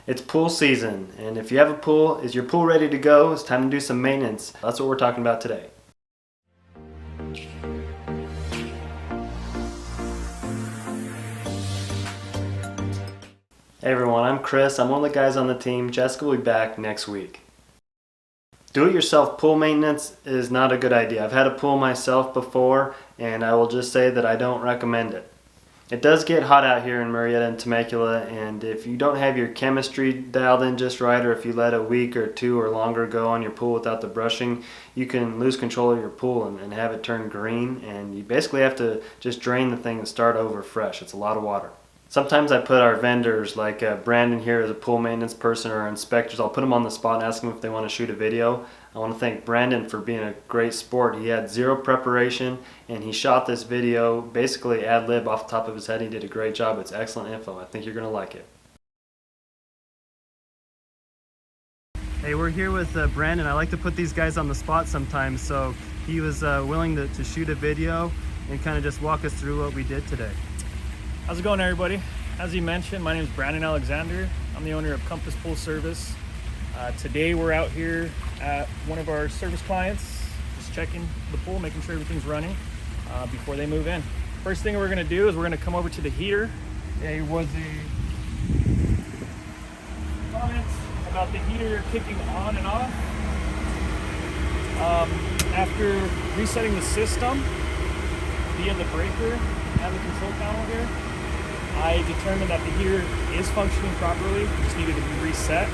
It's pool season, and if you have a pool, is your pool ready to go? It's time to do some maintenance. That's what we're talking about today. Hey everyone, I'm Chris. I'm one of the guys on the team. Jessica will be back next week. Do-it-yourself pool maintenance is not a good idea. I've had a pool myself before, and I will just say that I don't recommend it. It does get hot out here in Murrieta and Temecula, and if you don't have your chemistry dialed in just right, or if you let a week or two or longer go on your pool without the brushing, you can lose control of your pool and have it turn green, and you basically have to just drain the thing and start over fresh. It's a lot of water. Sometimes I put our vendors, like Brandon here is a pool maintenance person, or inspectors, I'll put them on the spot and ask them if they want to shoot a video. I want to thank Brandon for being a great sport. He had zero preparation and he shot this video basically ad lib off the top of his head. He did a great job. It's excellent info. I think you're going to like it. Hey, we're here with Brandon. I like to put these guys on the spot sometimes, so he was willing to shoot a video and kind of just walk us through what we did today. How's it going, everybody? As you mentioned, my name is Brandon Alexander. I'm the owner of Compass Pool Service. Today we're out here at one of our service clients, just checking the pool, making sure everything's running before they move in. First thing we're going to do is we're going to come over to the heater. There was a comment about the heater kicking on and off. After resetting the system via the breaker and the control panel here, I determined that the heater is functioning properly, it just needed to be reset.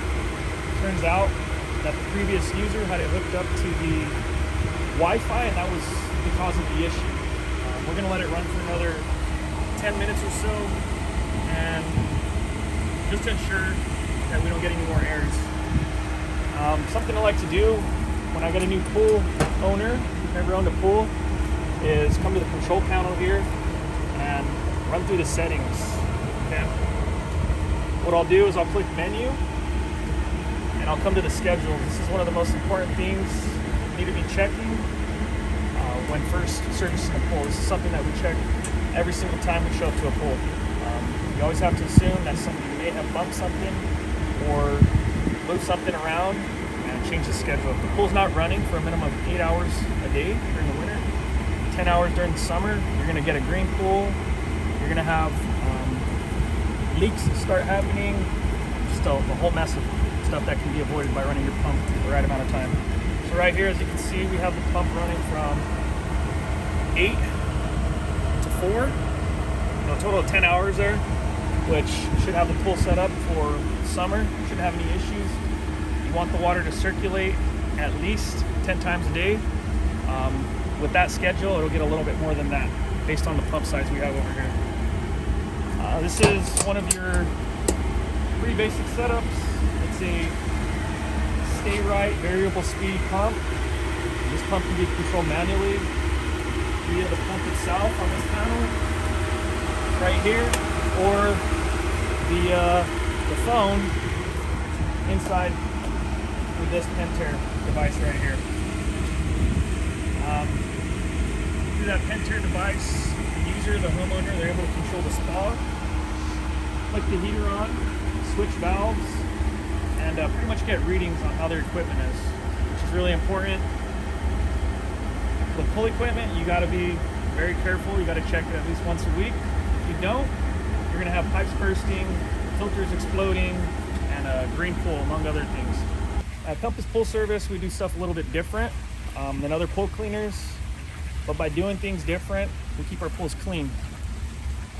Turns out that the previous user had it hooked up to the Wi-Fi, and that was the cause of the issue. We're going to let it run for another 10 minutes or so, and just to ensure that we don't get any more errors. Something I like to do when I get a new pool owner, who's never owned a pool, is come to the control panel here and run through the settings. Okay. What I'll do is I'll click menu and I'll come to the schedule. This is one of the most important things you need to be checking when first servicing a pool. This is something that we check every single time we show up to a pool. You always have to assume that somebody may have bumped something or moved something around and change the schedule. If the pool's not running for a minimum of 8 hours a day during the winter, 10 hours during the summer, you're going to get a green pool. You're going to have leaks start happening, just a whole mess of stuff that can be avoided by running your pump the right amount of time. So right here, as you can see, we have the pump running from 8 to 4, a total of 10 hours there, which should have the pool set up for summer. Shouldn't have any issues. You want the water to circulate at least 10 times a day. With that schedule, it'll get a little bit more than that based on the pump size we have over here. This is one of your pretty basic setups. It's a stay right variable speed pump. This pump can be controlled manually via the pump itself on this panel right here, or the phone inside with this Pentair device right here. Through that Pentair device, the user, the homeowner, they're able to control the spa, click the heater on, switch valves, and pretty much get readings on how their equipment is, which is really important. With pool equipment, you got to be very careful. You got to check it at least once a week. If you don't, you're going to have pipes bursting, filters exploding, and a green pool, among other things. At Compass Pool Service, we do stuff a little bit different than other pool cleaners, but by doing things different, we keep our pools clean.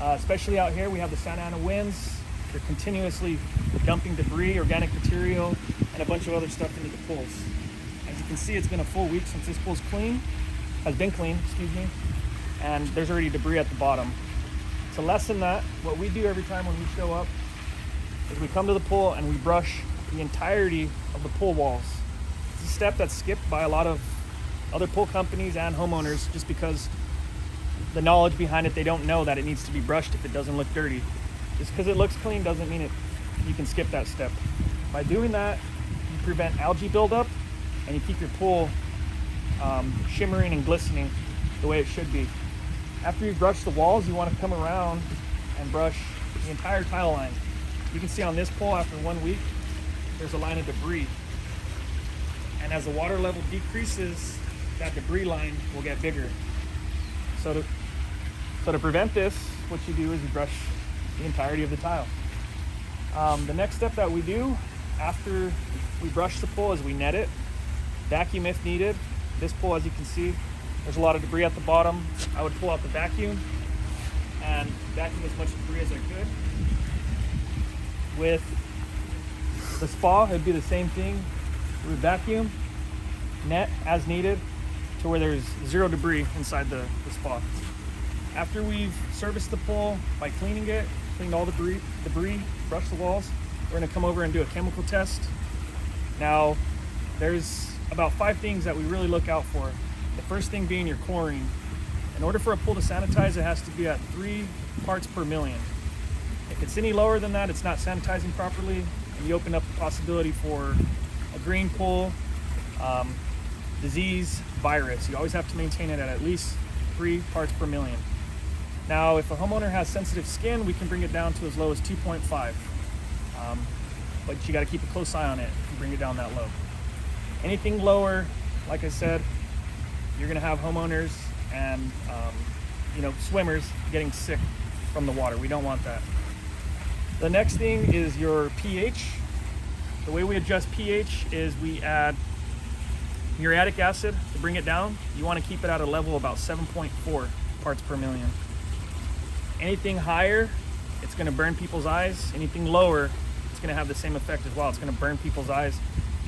Especially out here, we have the Santa Ana winds. They're continuously dumping debris, organic material, and a bunch of other stuff into the pools. As you can see, it's been a full week since this pool's has been clean, and there's already debris at the bottom. To lessen that, what we do every time when we show up is we come to the pool and we brush the entirety of the pool walls. It's a step that's skipped by a lot of other pool companies and homeowners just because the knowledge behind it, they don't know that it needs to be brushed if it doesn't look dirty. Just because it looks clean doesn't mean you can skip that step. By doing that, you prevent algae buildup and you keep your pool shimmering and glistening the way it should be. After you brush the walls, you want to come around and brush the entire tile line. you can see on this pool after 1 week, there's a line of debris. And as the water level decreases, that debris line will get bigger. So to prevent this, what you do is you brush the entirety of the tile. The next step that we do after we brush the pool is we net it. Vacuum if needed. This pool, as you can see, there's a lot of debris at the bottom. I would pull out the vacuum and vacuum as much debris as I could. With the spa, it'd be the same thing. We would vacuum, net as needed to where there's zero debris inside the spa. After we've serviced the pool by cleaning it, cleaned all the debris, brushed the walls, we're gonna come over and do a chemical test. Now, there's about 5 things that we really look out for. The first thing being your chlorine. In order for a pool to sanitize, it has to be at 3 parts per million. If it's any lower than that, it's not sanitizing properly, and you open up the possibility for a green pool, disease, virus. You always have to maintain it at least 3 parts per million. Now, if a homeowner has sensitive skin, we can bring it down to as low as 2.5. But you got to keep a close eye on it and bring it down that low. Anything lower, like I said, you're going to have homeowners and swimmers getting sick from the water. We don't want that. The next thing is your pH. The way we adjust pH is we add muriatic acid to bring it down. You want to keep it at a level about 7.4 parts per million. Anything higher, it's going to burn people's eyes. Anything lower, it's going to have the same effect as well. It's going to burn people's eyes,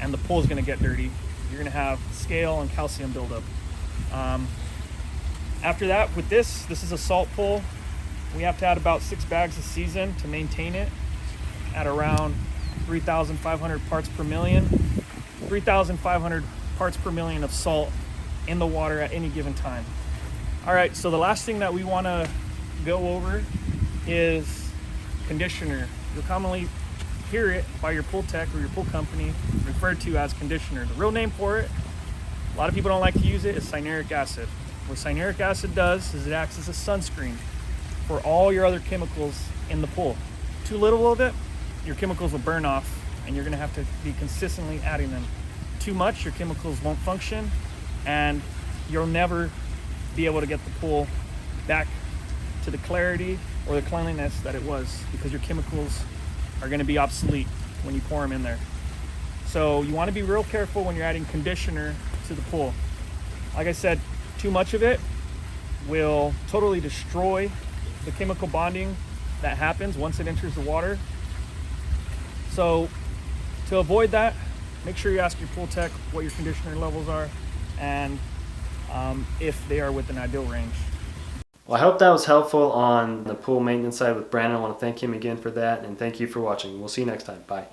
and the pool is going to get dirty. You're going to have scale and calcium buildup. After that, with this is a salt pool. We have to add about 6 bags a season to maintain it at around 3,500 parts per million. 3,500 parts per million of salt in the water at any given time. All right, so the last thing that we want to go over is conditioner. You'll commonly hear it by your pool tech or your pool company referred to as conditioner. The real name for it, a lot of people don't like to use it, is cyanuric acid. What cyanuric acid does is it acts as a sunscreen for all your other chemicals in the pool. Too little of it, your chemicals will burn off, and you're going to have to be consistently adding them. Too much, your chemicals won't function, and you'll never be able to get the pool back to the clarity or the cleanliness that it was, because your chemicals are going to be obsolete when you pour them in there. So you want to be real careful when you're adding conditioner to the pool. Like I said, too much of it will totally destroy the chemical bonding that happens once it enters the water. So to avoid that, make sure you ask your pool tech what your conditioner levels are and if they are within ideal range. Well, I hope that was helpful on the pool maintenance side with Brandon. I want to thank him again for that, and thank you for watching. We'll see you next time. Bye.